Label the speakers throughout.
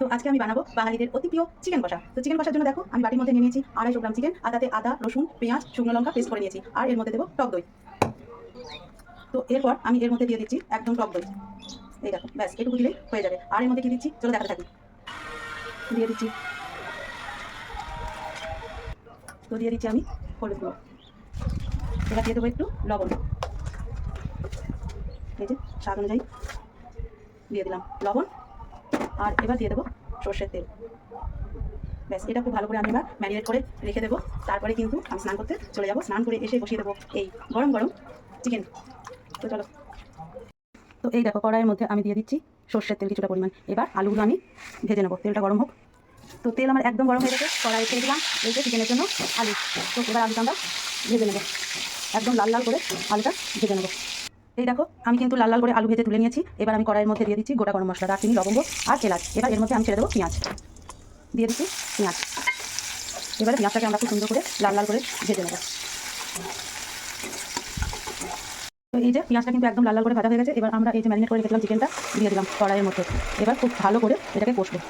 Speaker 1: তো আজকে আমি বানাবো বাঙালিদের অতি প্রিয় চিকেন কষা। তো চিকেন কষার জন্য দেখো আমি বাটির মধ্যে নিয়ে নিয়েছি 250 গ্রাম চিকেন, আর তাতে আদা, রসুন, পেঁয়াজ, শুকনো লঙ্কা পেস্ট করে নিয়েছি, আর এর মধ্যে দেবো টক দই। তো এরপর আমি এর মধ্যে দিয়ে দিচ্ছি একদম টক দই। এই দেখো, ব্যাস এটুকু দিলেই হয়ে যাবে। আর এর মধ্যে কি দিচ্ছি চলো দেখাতে থাকি। দিয়ে দিচ্ছি, তো দিয়ে দিচ্ছি আমি হলুদ গুঁড়ো। এবার দিয়ে দেবো একটু লবণ, এই যে স্বাদ অনুযায়ী দিয়ে দিলাম লবণ। আর এবার দিয়ে দেবো সর্ষের তেল। ব্যাস এটা খুব ভালো করে আমি এবার ম্যারিনেট করে রেখে দেবো। তারপরে কিন্তু আমি স্নান করতে চলে যাবো। স্নান করে এসে বসিয়ে দেবো এই গরম গরম চিকেন। তো চলো, তো এই দেখো কড়াইয়ের মধ্যে আমি দিয়ে দিচ্ছি সর্ষের তেল কিছুটা পরিমাণ। এবার আলুগুলো আমি ভেজে নেবো, তেলটা গরম হোক। তো তেল আমার একদম গরম হয়ে গেছে, কড়াইয়ে ছেড়ে দিলাম এই যে চিকেনের জন্য আলু। তো এবার আলুটা আমরা ভেজে নেবো, একদম লাল লাল করে আলুটা ভেজে নেবো। এই দেখো আমি কিন্তু লাল লাল করে আলু ভেজে তুলে নিয়েছি। এবার আমি কড়াইয়ের মধ্যে দিয়ে দিচ্ছি গোটা গরম মশলা, দারচিনি, লবঙ্গ আর এলাচ। এবার এর মধ্যে আমি ছেড়ে দেবো পেঁয়াজ, দিয়ে দিচ্ছি পেঁয়াজ। এবারে পেঁয়াজটাকে আমরা খুব সুন্দর করে লাল লাল করে ভেজে নেবো। তো এই যে পেঁয়াজটা কিন্তু একদম লাল লাল করে ভাজা হয়ে গেছে। এবার আমরা এই যে ম্যারিনেট করে রেখেছিলাম চিকেনটা দিয়ে দিলাম কড়াইয়ের মধ্যে। এবার খুব ভালো করে এটাকে কষবো।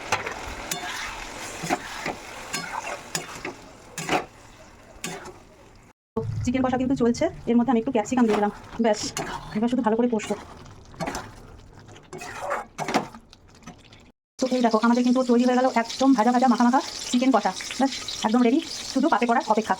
Speaker 1: চিকেন কষা কিন্তু চলছে, এর মধ্যে আমি একটু ক্যাপসিকাম দিয়ে দিলাম। ব্যাস এবার শুধু ভালো করে কষবো। তো এই দেখো আমাদের কিন্তু তৈরি হয়ে গেল একদম ভাজা ভাজা মাখা মাখা চিকেন কষা। ব্যাস একদম রেডি, শুধু পাতে করার অপেক্ষা।